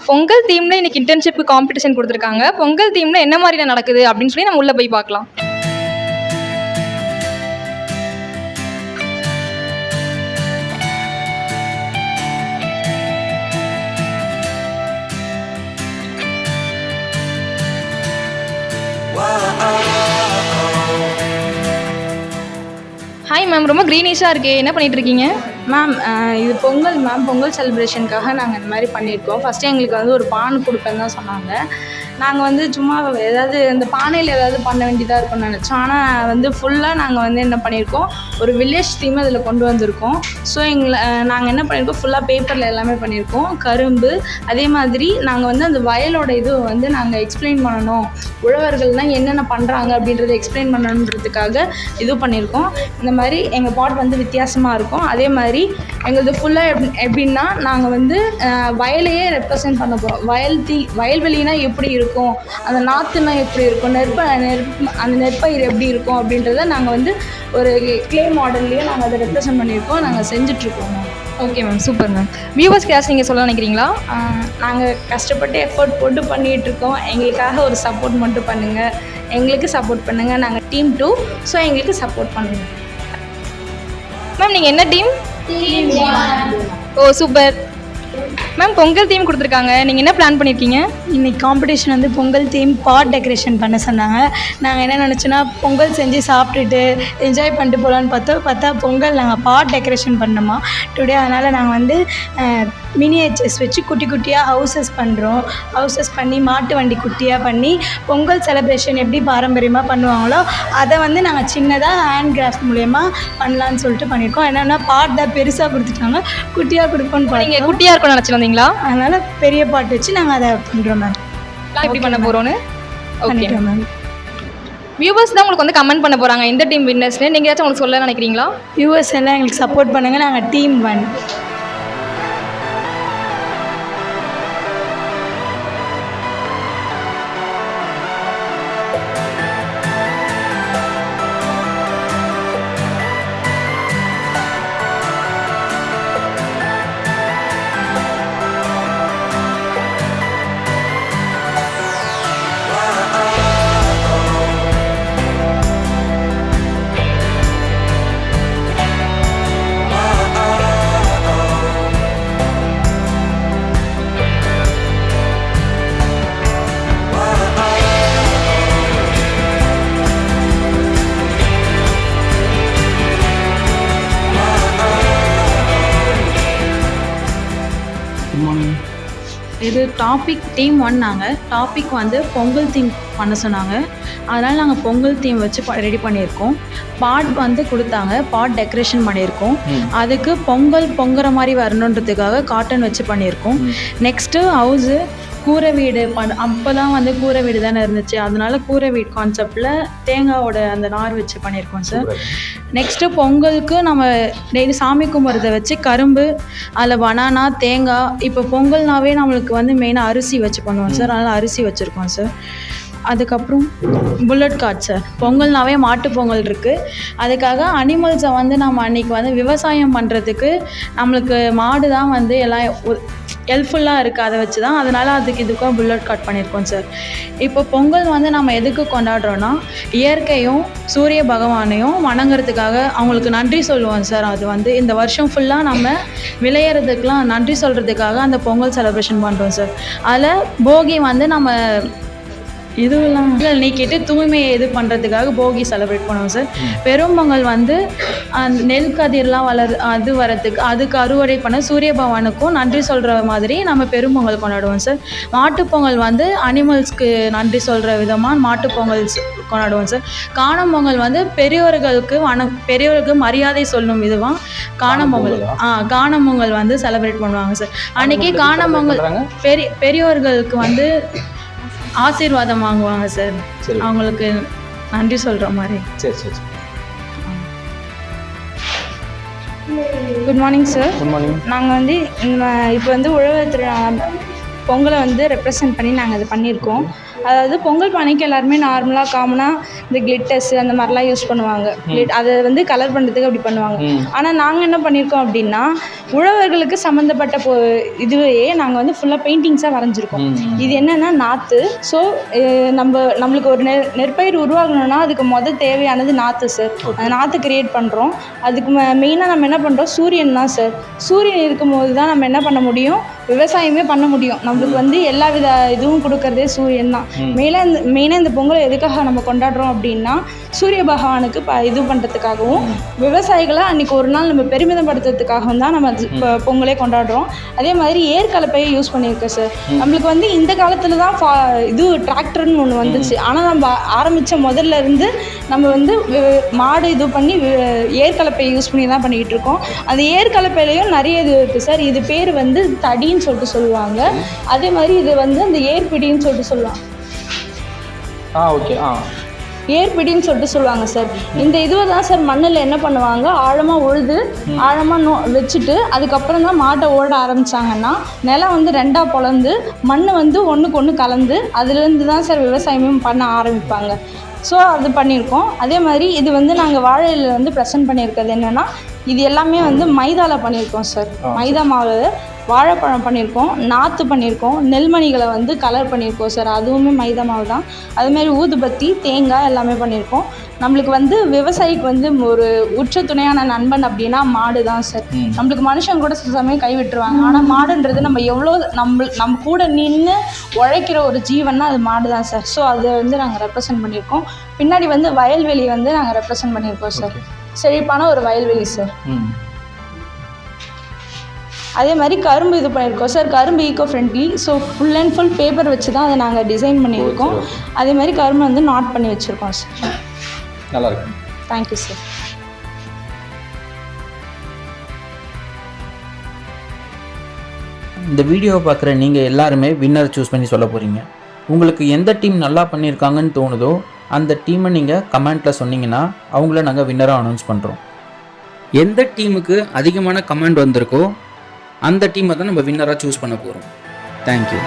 பொங்கல் தீம்ல இன்னைக்கு internship competition கொடுத்துருக்காங்க. பொங்கல் தீம்ல என்ன மாதிரி நடக்குது அப்படின்னு சொல்லி நம்ம உள்ள போய் பார்க்கலாம். ஹாய் மேம், ரொம்ப க்ரீனிஷாக இருக்கே, என்ன பண்ணிட்டு இருக்கீங்க? மேம் இது பொங்கல் மேம். பொங்கல் செலிப்ரேஷனுக்காக நாங்கள் இந்த மாதிரி பண்ணியிருக்கோம். ஃபஸ்ட்டு எங்களுக்கு வந்து ஒரு பானை கொடுப்பேன்னு தான் சொன்னாங்க. நாங்கள் வந்து சும்மா ஏதாவது இந்த பானையில் ஏதாவது பண்ண வேண்டியதாக இருக்கும்னு நினச்சோம். ஆனால் வந்து ஃபுல்லாக நாங்கள் வந்து என்ன பண்ணியிருக்கோம், ஒரு வில்லேஜ் தீம் அதில் கொண்டு வந்திருக்கோம். ஸோ நாங்கள் என்ன பண்ணியிருக்கோம், ஃபுல்லாக பேப்பரில் எல்லாமே பண்ணியிருக்கோம். கரும்பு, அதே மாதிரி நாங்கள் வந்து அந்த வயலோட இது வந்து நாங்கள் எக்ஸ்பிளைன் பண்ணணும், உழவர்கள்லாம் என்னென்ன பண்ணுறாங்க அப்படின்றத எக்ஸ்பிளைன் பண்ணணுன்றதுக்காக இது பண்ணியிருக்கோம். இந்த மாதிரி எங்கள் பாட் வந்து வித்தியாசமாக இருக்கும். அதே மாதிரி எங்களது ஃபுல்லாக எப்படின்னா, நாங்கள் வந்து வயலையே ரெப்ரசன்ட் பண்ண போகிறோம். வயல்வெளினா எப்படி இருக்கும், அந்த நாற்றுனா எப்படி இருக்கும், அந்த நெற்பயிர் எப்படி இருக்கும் அப்படின்றத நாங்கள் வந்து ஒரு கிளே மாடல்லையே நாங்கள் அதை ரெப்ரசன்ட் பண்ணியிருக்கோம். நாங்கள் செஞ்சிட்ருக்கோம் ma'am. Okay ma'am, super ma'am. வியூவர்ஸ்க்கு ஏதாச்சும் நீங்கள் சொல்ல நினைக்கிறீங்களா? நாங்கள் கஷ்டப்பட்டு எஃபோர்ட் போட்டு பண்ணிகிட்ருக்கோம். எங்களுக்காக ஒரு சப்போர்ட் மட்டும் பண்ணுங்கள், எங்களுக்கு சப்போர்ட் பண்ணுங்கள். நாங்கள் டீம் 2, ஸோ எங்களுக்கு சப்போர்ட் பண்ணுங்கள் மேம். நீங்கள் என்ன டீம்? ஓ சூப்பர் மேம். பொங்கல் தீம் கொடுத்துருக்காங்க, நீங்கள் என்ன பிளான் பண்ணியிருக்கீங்க? இன்றைக்கி காம்படிஷன் வந்து பொங்கல் தீம் பாட் டெக்கரேஷன் பண்ண சொன்னாங்க. நாங்கள் என்ன நினச்சோன்னா, பொங்கல் செஞ்சு சாப்பிட்டுட்டு என்ஜாய் பண்ணிட்டு போகலான்னு பார்த்தா பொங்கல் நாங்கள் பாட் டெக்கரேஷன் பண்ணோமா டுடே. அதனால் நாங்கள் வந்து மினியேச்சர்ஸ் வச்சு குட்டி குட்டியாக ஹவுசஸ் பண்ணி மாட்டு வண்டி குட்டியாக பண்ணி பொங்கல் செலிப்ரேஷன் எப்படி பாரம்பரியமாக பண்ணுவாங்களோ அதை வந்து நாங்கள் சின்னதாக ஹேண்ட் கிராஃப்ட் மூலயமா பண்ணலான்னு சொல்லிட்டு பண்ணியிருக்கோம். என்னென்னா பாட் தான் பெருசாக கொடுத்துட்டாங்க, குட்டியாக கொடுப்போன்னு நீங்கள் குட்டியாக இருக்கும்னு நினச்சி வந்தீங்களா? அதனால் பெரிய பாட் வச்சு நாங்கள் அதை பண்ணுறோம் மேம். எப்படி பண்ண போகிறோன்னு ஓகே மேம். வியூவர்ஸ் தான் உங்களுக்கு வந்து கமெண்ட் பண்ண போகிறாங்க இந்த டீம் வின்னர்ஸ்னு. நீங்கள் ஏதாச்சும் உங்களுக்கு சொல்ல நினைக்கிறீங்களா? வியூவர்ஸ் எல்லாம் எங்களுக்கு சப்போர்ட் பண்ணுங்கள், நாங்கள் டீம் 1. இது டாபிக் டீம் 1. நாங்கள் டாபிக் வந்து பொங்கல் தீம் பண்ண சொன்னாங்க. அதனால் நாங்கள் பொங்கல் தீம் வச்சு ரெடி பண்ணியிருக்கோம். பாட் வந்து கொடுத்தாங்க, பாட் டெக்கரேஷன் பண்ணியிருக்கோம். அதுக்கு பொங்குற மாதிரி வரணுன்றதுக்காக காட்டன் வச்சு பண்ணியிருக்கோம். நெக்ஸ்ட்டு ஹவுஸு கூரை வீடு அப்போ தான் வந்து கூரை வீடு தானே இருந்துச்சு, அதனால கூரை வீடு கான்செப்டில் தேங்காவோட அந்த நார் வச்சு பண்ணியிருக்கோம் சார். நெக்ஸ்ட்டு பொங்கலுக்கு நம்ம டெய்லி சாமி கும்பிட்றத வச்சு கரும்பு, அதில் பனானா, தேங்காய். இப்போ பொங்கல்னாவே நம்மளுக்கு வந்து மெயினாக அரிசி வச்சு பண்ணுவோம் சார், அதனால் அரிசி வச்சுருக்கோம் சார். அதுக்கப்புறம் புல்லட் கார்ட் சார். பொங்கல்னாவே மாட்டு பொங்கல் இருக்குது, அதுக்காக அனிமல்ஸை வந்து நம்ம அன்றைக்கி வந்து விவசாயம் பண்ணுறதுக்கு நம்மளுக்கு மாடு தான் வந்து எல்லாம் ஹெல்ப்ஃபுல்லாக இருக்குது, அதை வச்சு தான். அதனால் இதுக்காக புல்லட் கார்ட் பண்ணியிருக்கோம் சார். இப்போ பொங்கல் வந்து நம்ம எதுக்கு கொண்டாடுறோன்னா, இயற்கையும் சூரிய பகவானையும் வணங்குறதுக்காக அவங்களுக்கு நன்றி சொல்லுவோம் சார். அது வந்து இந்த வருஷம் ஃபுல்லாக நம்ம விளையிறதுக்கெலாம் நன்றி சொல்கிறதுக்காக அந்த பொங்கல் செலிப்ரேஷன் பண்ணுறோம் சார். அதில் போகி வந்து நம்ம இதுவெல்லாம் நீக்கிட்டு தூய்மையை இது பண்ணுறதுக்காக போகி செலிப்ரேட் பண்ணுவோம் சார். பெரும்பொங்கல் வந்து அந்த நெல் கதிர்லாம் வரத்துக்கு அதுக்கு அறுவடை பண்ண சூரிய பகவானுக்கும் நன்றி சொல்கிற மாதிரி நம்ம பெரும்பொங்கல் கொண்டாடுவோம் சார். மாட்டுப்பொங்கல் வந்து அனிமல்ஸ்க்கு நன்றி சொல்கிற விதமாக மாட்டுப்பொங்கல் கொண்டாடுவோம் சார். காணும் பொங்கல் வந்து பெரியவர்களுக்கு மரியாதை சொல்லும் விதமாக காணும் பொங்கல் வந்து செலிப்ரேட் பண்ணுவாங்க சார். அன்றைக்கி காணும் பொங்கல் பெரியவர்களுக்கு வந்து ஆசீர்வாதம் வாங்குவாங்க சார், அவங்களுக்கு நன்றி சொல்கிற மாதிரி. சரி. Good morning sir. Good morning. நாங்கள் வந்து இப்போ வந்து உழவர் திருநாள் பொங்கலை வந்து ரெப்ரசன்ட் பண்ணி நாங்கள் இது பண்ணியிருக்கோம். அதாவது பொங்கல் பானைக்கு எல்லாருமே நார்மலாக காமனாக இந்த கிளிட்டர்ஸ் அந்த மாதிரிலாம் யூஸ் பண்ணுவாங்க. அதை வந்து கலர் பண்ணுறதுக்கு அப்படி பண்ணுவாங்க. ஆனால் நாங்கள் என்ன பண்ணியிருக்கோம் அப்படின்னா உழவர்களுக்கு சம்மந்தப்பட்ட இதுவையே நாங்கள் வந்து ஃபுல்லாக பெயிண்டிங்ஸாக வரைஞ்சிருக்கோம். இது என்னென்னா நாற்று. ஸோ நம்மளுக்கு ஒரு நெற்பயிர் உருவாகணும்னா அதுக்கு தேவையானது நாற்று சார். அந்த நாற்று கிரியேட் பண்ணுறோம். அதுக்கு மெயினாக நம்ம என்ன பண்ணுறோம், சூரியன் தான் சார். சூரியன் இருக்கும்போது தான் நம்ம என்ன பண்ண முடியும், விவசாயமே பண்ண முடியும். நம்மளுக்கு வந்து எல்லா வித இதுவும் கொடுக்கறதே சூரியன் தான். மெயினாக இந்த பொங்கலை எதுக்காக நம்ம கொண்டாடுறோம் அப்படின்னா சூரிய பகவானுக்கு இது பண்ணுறதுக்காகவும் விவசாயிகளை அன்றைக்கி ஒரு நாள் நம்ம பெருமிதப்படுத்துறதுக்காகவும் தான் நம்ம பொங்கலே கொண்டாடுறோம். அதே மாதிரி ஏற்கலப்பையை யூஸ் பண்ணியிருக்கோம் சார். நம்மளுக்கு வந்து இந்த காலத்தில் தான் இது டிராக்டர்னு ஒன்று வந்துச்சு. ஆனால் நம்ம ஆரம்பித்த முதல்ல இருந்து நம்ம வந்து மாடு இது பண்ணி ஏற்கலப்பையை யூஸ் பண்ணி தான் பண்ணிக்கிட்டு இருக்கோம். அந்த ஏற்கலப்பையிலையும் நிறைய இது இருக்குது சார். இது பேர் வந்து தடின்னு சொல்லிட்டு சொல்லுவாங்க. அதே மாதிரி இது வந்து அந்த ஏற்பிடின்னு சொல்லிட்டு சொல்லுவாங்க. ஏற்பிடின்னு சொல்லிட்டு சொல்லுவாங்க சார். இந்த இதுவை தான் சார் மண்ணில் என்ன பண்ணுவாங்க, ஆழமாக உழுது ஆழமாக வச்சுட்டு அதுக்கப்புறம் தான் மாட்டை ஓட ஆரம்பித்தாங்கன்னா நிலம் வந்து ரெண்டாக பொளந்து மண் வந்து ஒன்றுக்கு ஒன்று கலந்து அதுலேருந்து தான் சார் விவசாயமே பண்ண ஆரம்பிப்பாங்க. ஸோ அது பண்ணியிருக்கோம். அதே மாதிரி இது வந்து நாங்கள் வாழையில் வந்து ப்ரெசென்ட் பண்ணியிருக்கிறது என்னென்னா இது எல்லாமே வந்து மைதாவில் பண்ணியிருக்கோம் சார். மைதா மாவு, வாழைப்பழம் பண்ணியிருக்கோம், நாற்று பண்ணியிருக்கோம், நெல்மணிகளை வந்து கலர் பண்ணியிருக்கோம் சார். அதுவுமே மைதா மாவு தான். அதுமாரி ஊதுபத்தி, தேங்காய் எல்லாமே பண்ணியிருக்கோம். நம்மளுக்கு வந்து விவசாயிக்கு வந்து ஒரு உற்ற துணையான நண்பன் அப்படின்னா மாடு தான் சார். நம்மளுக்கு மனுஷன் கூட சில சமயம் கைவிட்டுருவாங்க. ஆனால் மாடுன்றது நம்ம எவ்வளோ நம்ம கூட நின்று உழைக்கிற ஒரு ஜீவன்னா அது மாடு தான் சார். ஸோ அதை வந்து நாங்கள் ரெப்ரசன்ட் பண்ணியிருக்கோம். பின்னாடி வந்து வயல்வெளி வந்து நாங்கள் ரெப்ரசன்ட் பண்ணியிருக்கோம் சார். செழிப்பான ஒரு வயல்வெளி சார். அதே மாதிரி கரும்பு இது பண்ணியிருக்கோம் சார். கரும்பு eco friendly. So full and full paper வச்சு தான் அதை நாங்கள் டிசைன் பண்ணியிருக்கோம். அதே மாதிரி கரும்பு வந்து நாட் பண்ணி வச்சுருக்கோம் சார். நல்லா இருக்கு. Thank you sir. இந்த வீடியோவை பார்க்குற நீங்கள் எல்லாருமே வின்னர் சூஸ் பண்ணி சொல்ல போகிறீங்க. உங்களுக்கு எந்த டீம் நல்லா பண்ணியிருக்காங்கன்னு தோணுதோ அந்த டீமை நீங்கள் கமெண்ட்டில் சொன்னீங்கன்னா அவங்கள நாங்கள் வின்னராக அனௌன்ஸ் பண்ணுறோம். எந்த டீமுக்கு அதிகமான கமெண்ட் வந்திருக்கோ அந்த டீமை தான் நம்ம வின்னராக சூஸ் பண்ண போகிறோம். தேங்க்யூ.